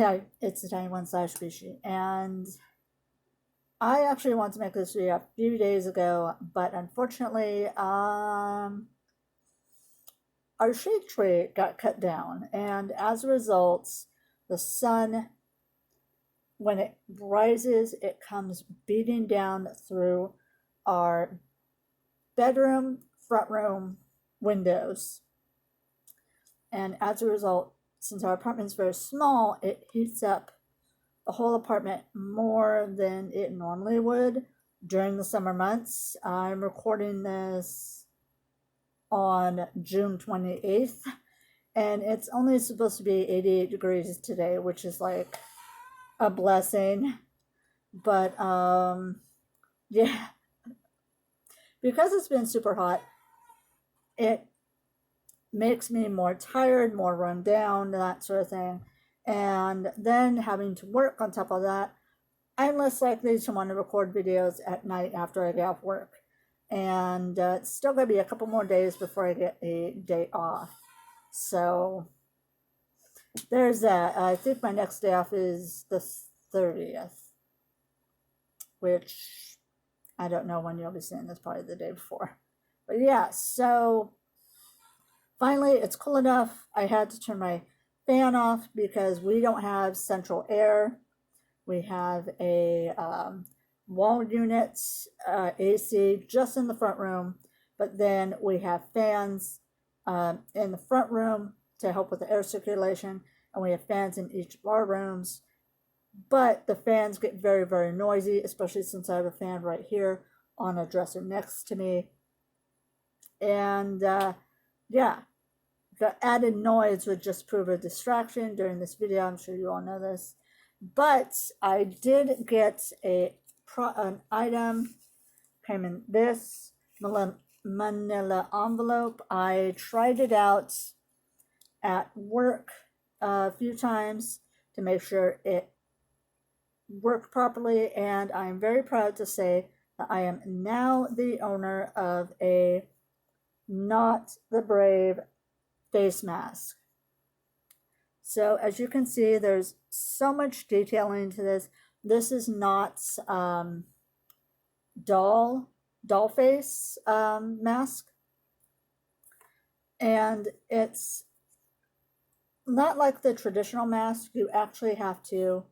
Hi, it's the Tiny One slash Bishie, and I actually wanted to make this video a few days ago, but unfortunately, our shade tree got cut down, and as a result, the sun, when it rises, it comes beating down through our bedroom, front room windows, and as a result, since our apartment is very small, it heats up the whole apartment more than it normally would during the summer months. I'm recording this on June 28th, and it's only supposed to be 88 degrees today, which is like a blessing. But yeah, because it's been super hot, it makes me more tired, more run down, that sort of thing. And then having to work on top of that, I'm less likely to want to record videos at night after I get off work. And it's still going to be a couple more days before I get a day off. So there's that. I think my next day off is the 30th, which I don't know when you'll be seeing this, probably the day before. But yeah, so finally it's cool enough. I had to turn my fan off because we don't have central air. We have a wall unit, AC, just in the front room, but then we have fans in the front room to help with the air circulation, and we have fans in each of our rooms. But the fans get very, very noisy, especially since I have a fan right here on a dresser next to me. And yeah, the added noise would just prove a distraction during this video. I'm sure you all know this. But I did get an item, came in this manila envelope. I tried it out at work a few times to make sure it worked properly, and I'm very proud to say that I am now the owner of a Nott the Brave face mask. So as you can see, there's so much detailing to this. This is Nott's doll face mask, and it's not like the traditional mask. You actually have to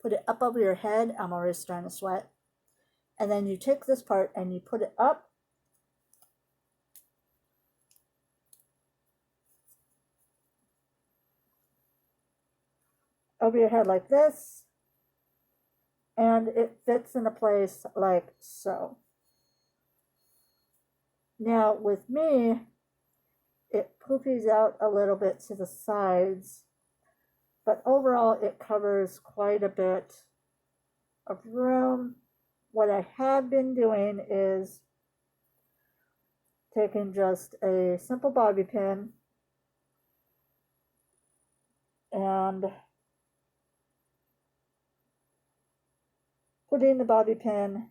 put it up over your head. I'm already starting to sweat. And then you take this part and you put it up. Over your head like this, and it fits into place like so. Now with me, it poopies out a little bit to the sides, but overall it covers quite a bit of room. What I have been doing is taking just a simple bobby pin and putting the bobby pin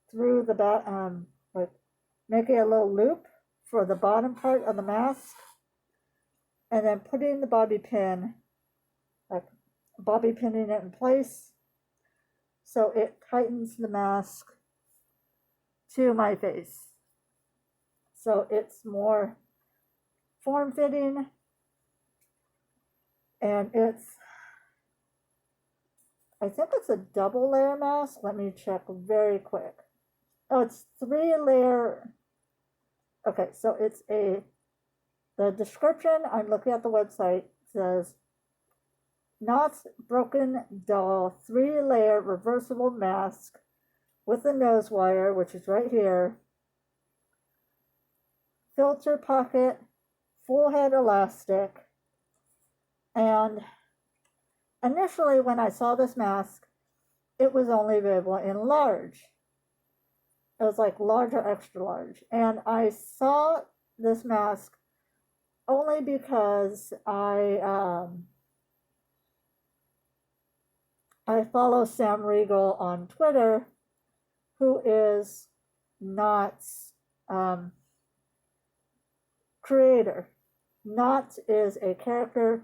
through the like making a little loop for the bottom part of the mask, and then putting the bobby pin, like bobby pinning it in place so it tightens the mask to my face. So it's more form-fitting, and I think it's a double layer mask. Let me check very quick. Oh, it's 3-layer. Okay, so it's the description, I'm looking at the website, says Nott's Broken Doll 3-layer reversible mask with a nose wire, which is right here, filter pocket, full head elastic, and initially, when I saw this mask, it was only available in large. It was like large or extra large. And I saw this mask only because I follow Sam Riegel on Twitter, who is Nott's creator. Nott is a character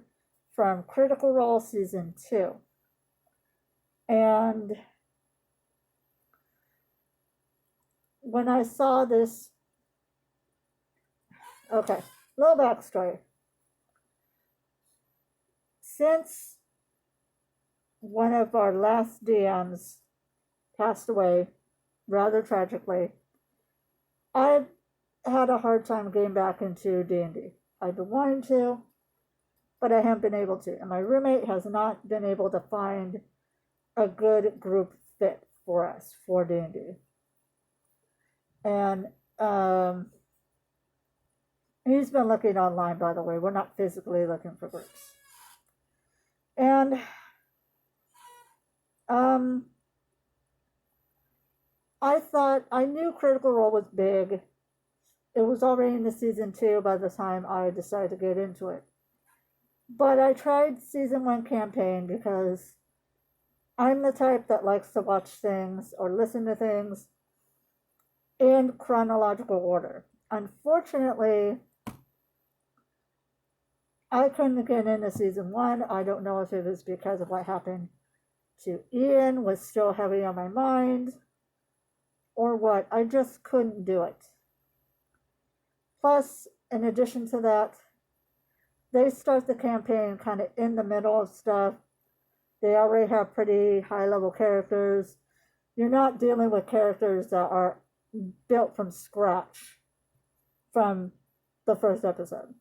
from Critical Role Season 2. And when I saw this, okay, little backstory. Since one of our last DMs passed away rather tragically, I've had a hard time getting back into D&D. I've been wanting to, but I haven't been able to. And my roommate has not been able to find a good group fit for us for D&D. And he's been looking online, by the way. We're not physically looking for groups. And I thought, I knew Critical Role was big. It was already in the season 2 by the time I decided to get into it. But I tried season 1 campaign because I'm the type that likes to watch things or listen to things in chronological order. Unfortunately, I couldn't get into season 1. I don't know if it was because of what happened to Ian was still heavy on my mind or what. I just couldn't do it. Plus, in addition to that, they start the campaign kind of in the middle of stuff. They already have pretty high-level characters. You're not dealing with characters that are built from scratch from the first episode.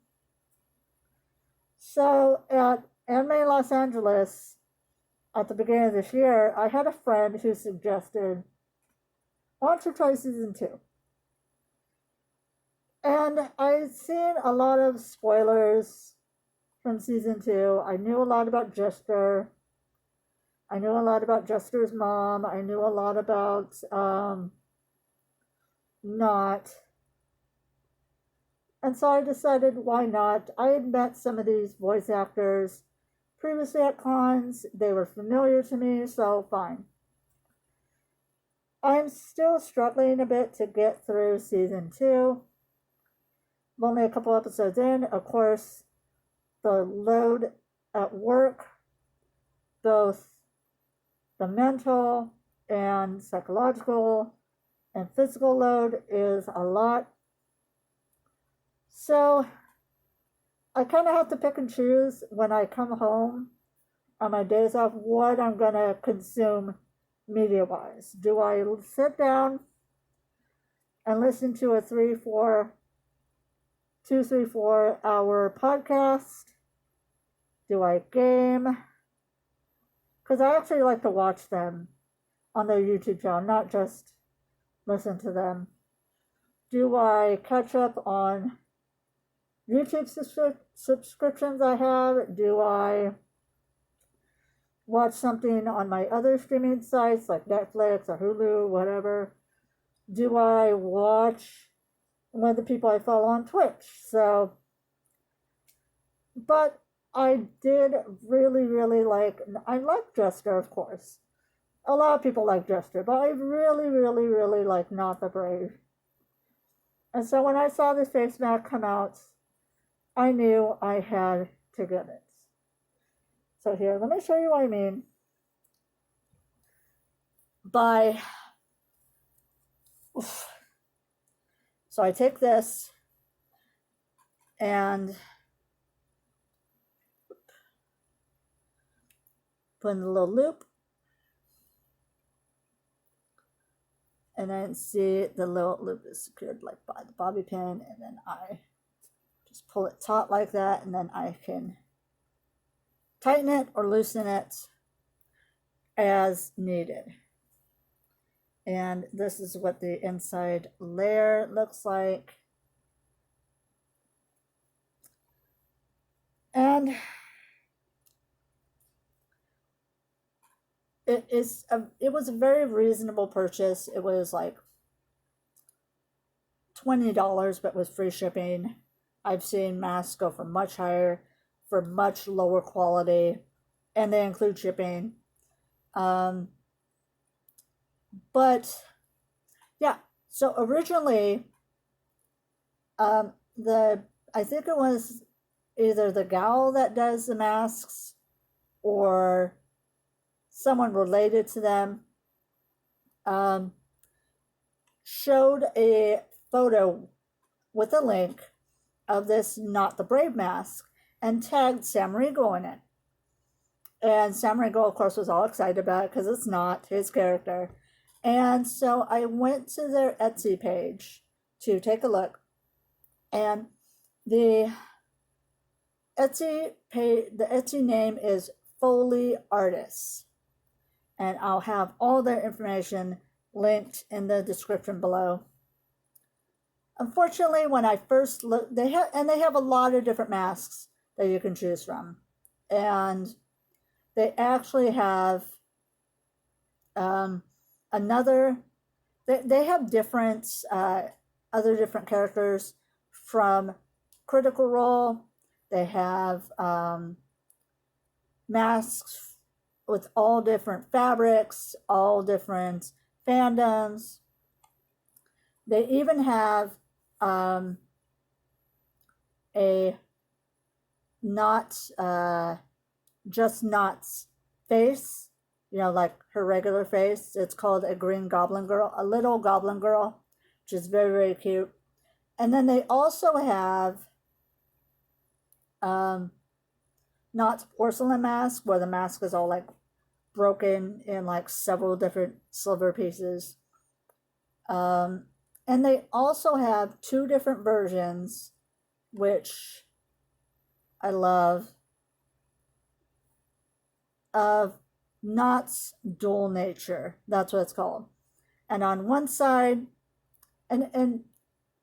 So at Anime Los Angeles, at the beginning of this year, I had a friend who suggested, why don't you try season 2? And I'd seen a lot of spoilers from season 2. I knew a lot about Jester. I knew a lot about Jester's mom. I knew a lot about Nott. And so I decided, why not? I had met some of these voice actors previously at cons. They were familiar to me, so fine. I'm still struggling a bit to get through season 2. I'm only a couple episodes in. Of course, the load at work, both the mental and psychological and physical load, is a lot. So I kind of have to pick and choose when I come home on my days off what I'm going to consume media-wise. Do I sit down and listen to a 2-3-4 hour podcast? Do I game? Because I actually like to watch them on their YouTube channel, not just listen to them. Do I catch up on YouTube subscriptions I have? Do I watch something on my other streaming sites like Netflix or Hulu, whatever? Do I watch one of the people I follow on Twitch? So, but I did really, really I like Jester, of course. A lot of people like Jester, but I really, really, really like Not the Brave. And so when I saw this face mask come out, I knew I had to get it. So here, let me show you what I mean by, so I take this and put in the little loop, and then see the little loop is secured like by the bobby pin, and then I just pull it taut like that, and then I can tighten it or loosen it as needed. And this is what the inside layer looks like. And it was a very reasonable purchase. It was like $20, but with free shipping. I've seen masks go for much higher, for much lower quality, and they include shipping. But yeah, so originally, I think it was either the gal that does the masks or someone related to them, showed a photo with a link of this Not the Brave mask and tagged Sam Riegel in it. And Sam Riegel, of course, was all excited about it because it's not his character. And so I went to their Etsy page to take a look. And the Etsy name is Foley Artists. And I'll have all their information linked in the description below. Unfortunately, when I first looked, they have a lot of different masks that you can choose from. And they actually have they have different other different characters from Critical Role. They have masks with all different fabrics, all different fandoms. They even have a Nott, just Nott's face, like her regular face. It's called a green goblin girl, a little goblin girl, which is very, very cute. And then they also have Nott's porcelain mask, where the mask is all like broken in like several different silver pieces. And they also have 2 different versions, which I love, of Nott's dual nature. That's what it's called. And on one side, and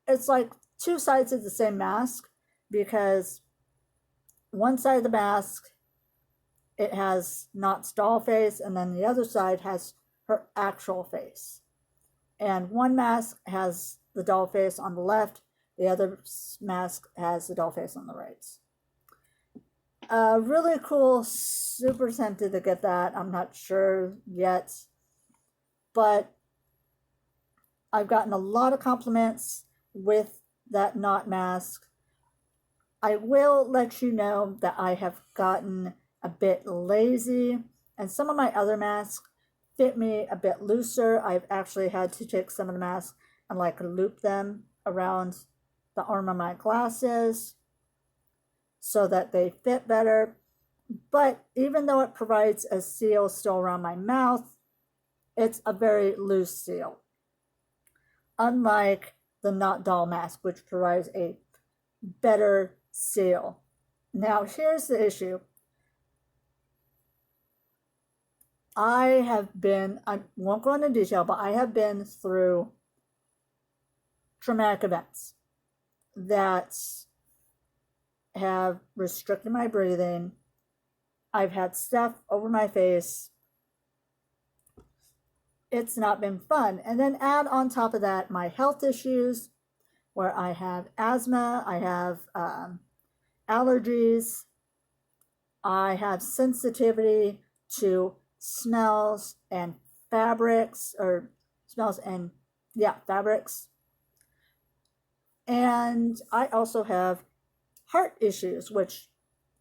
it's like 2 sides of the same mask, because one side of the mask, it has Nott's doll face, and then the other side has her actual face. And one mask has the doll face on the left, the other mask has the doll face on the right. Really cool, super tempted to get that. I'm not sure yet, but I've gotten a lot of compliments with that Nott mask. I will let you know that I have gotten a bit lazy, and some of my other masks fit me a bit looser. I've actually had to take some of the masks and like loop them around the arm of my glasses so that they fit better. But even though it provides a seal still around my mouth, it's a very loose seal. Unlike the Nott doll mask, which provides a better seal. Now, here's the issue. I won't go into detail, but I have been through traumatic events that have restricted my breathing. I've had stuff over my face. It's not been fun. And then add on top of that my health issues, where I have asthma, I have allergies, I have sensitivity to smells and fabrics, fabrics. And I also have heart issues, which,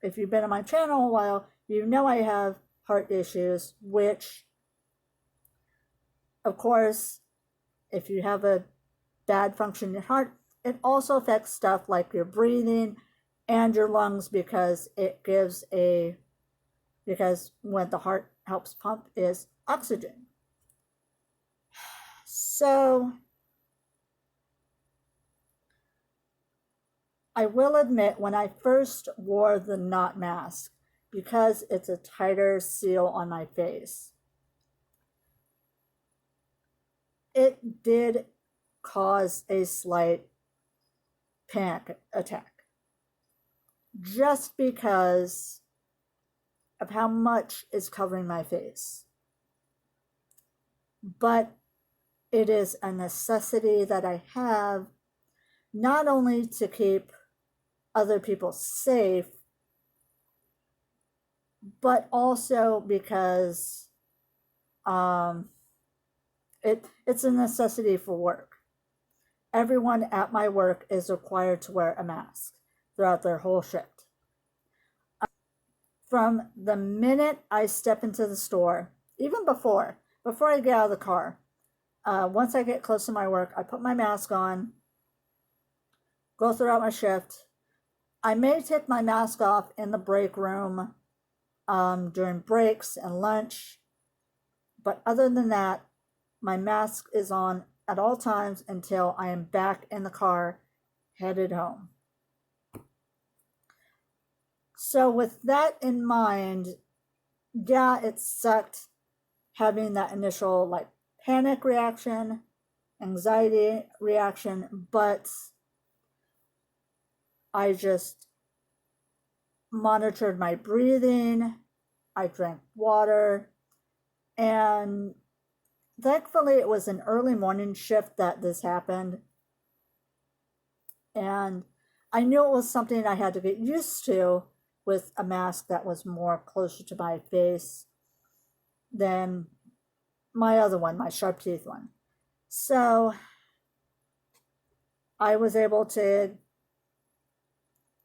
if you've been on my channel a while, you know I have heart issues, which, of course, if you have a bad function in your heart, it also affects stuff like your breathing and your lungs, because when the heart helps pump is oxygen. So I will admit, when I first wore the Nott mask, because it's a tighter seal on my face, it did cause a slight panic attack, just because of how much is covering my face. But it is a necessity that I have, not only to keep other people safe, but also because it's a necessity for work. Everyone at my work is required to wear a mask throughout their whole shift. from the minute I step into the store, even before I get out of the car. Once I get close to my work, I put my mask on, go throughout my shift. I may take my mask off in the break room during breaks and lunch, but other than that, my mask is on at all times until I am back in the car headed home. So with that in mind, yeah, it sucked having that initial like panic reaction, anxiety reaction, but I just monitored my breathing, I drank water, and thankfully it was an early morning shift that this happened. And I knew it was something I had to get used to with a mask that was more closer to my face than my other one, my sharp teeth one. So I was able to,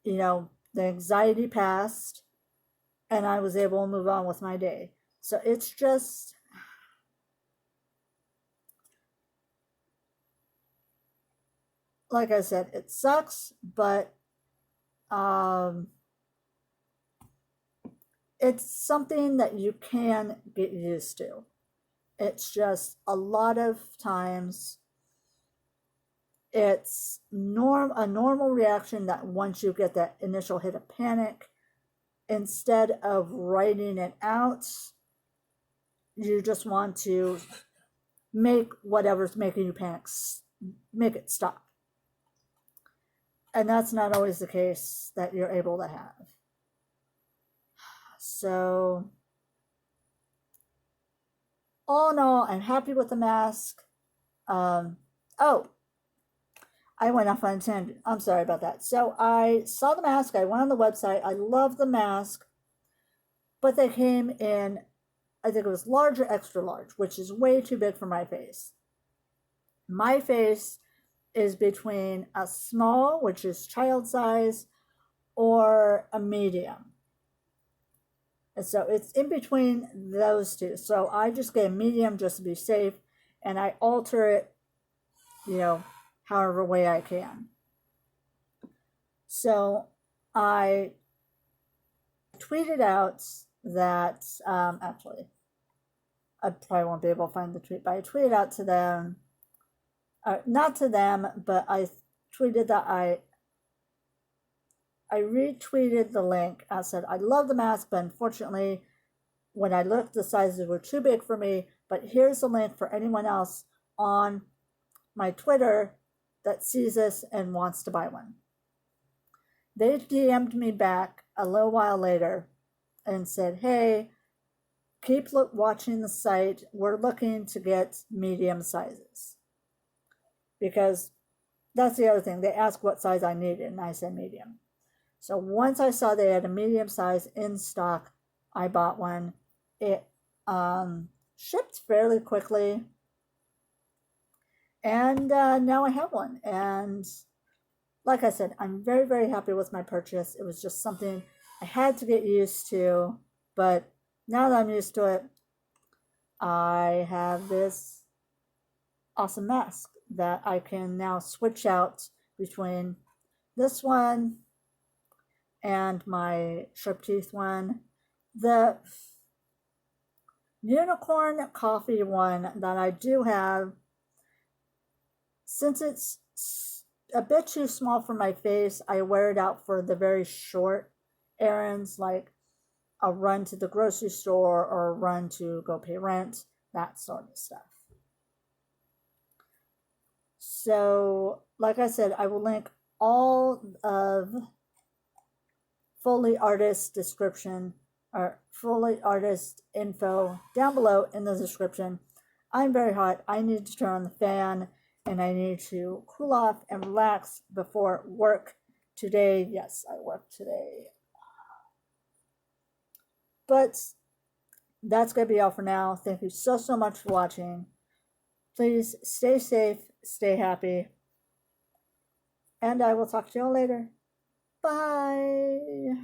the anxiety passed and I was able to move on with my day. So it's just, like I said, it sucks, but it's something that you can get used to. It's just a lot of times it's a normal reaction that once you get that initial hit of panic, instead of writing it out, you just want to make whatever's making you panic, make it stop. And that's not always the case that you're able to have. So, all in all, I'm happy with the mask. Oh, I went off on a tangent. I'm sorry about that. So I saw the mask. I went on the website. I love the mask, but they came in, I think it was large or extra large, which is way too big for my face. My face is between a small, which is child size, or a medium. And so it's in between those two. So I just get a medium just to be safe, and I alter it, however way I can. So I tweeted out that, actually, I probably won't be able to find the tweet, but I tweeted out to them, not to them, but I tweeted that I retweeted the link. I said, I love the mask, but unfortunately, when I looked, the sizes were too big for me. But here's the link for anyone else on my Twitter that sees this and wants to buy one. They DM'd me back a little while later and said, hey, keep watching the site. We're looking to get medium sizes. Because that's the other thing. They asked what size I needed, and I said medium. So once I saw they had a medium size in stock, I bought one. It shipped fairly quickly. And now I have one. And like I said, I'm very, very happy with my purchase. It was just something I had to get used to. But now that I'm used to it, I have this awesome mask that I can now switch out between this one and my sharp teeth one. The unicorn coffee one that I do have, since it's a bit too small for my face, I wear it out for the very short errands, like a run to the grocery store or a run to go pay rent, that sort of stuff. So, like I said, I will link all of Foley Artist description or Foley Artist info down below in the description. I'm very hot. I need to turn on the fan and I need to cool off and relax before work today. Yes, I work today. But that's going to be all for now. Thank you so much for watching. Please stay safe, stay happy, and I will talk to you all later. Bye.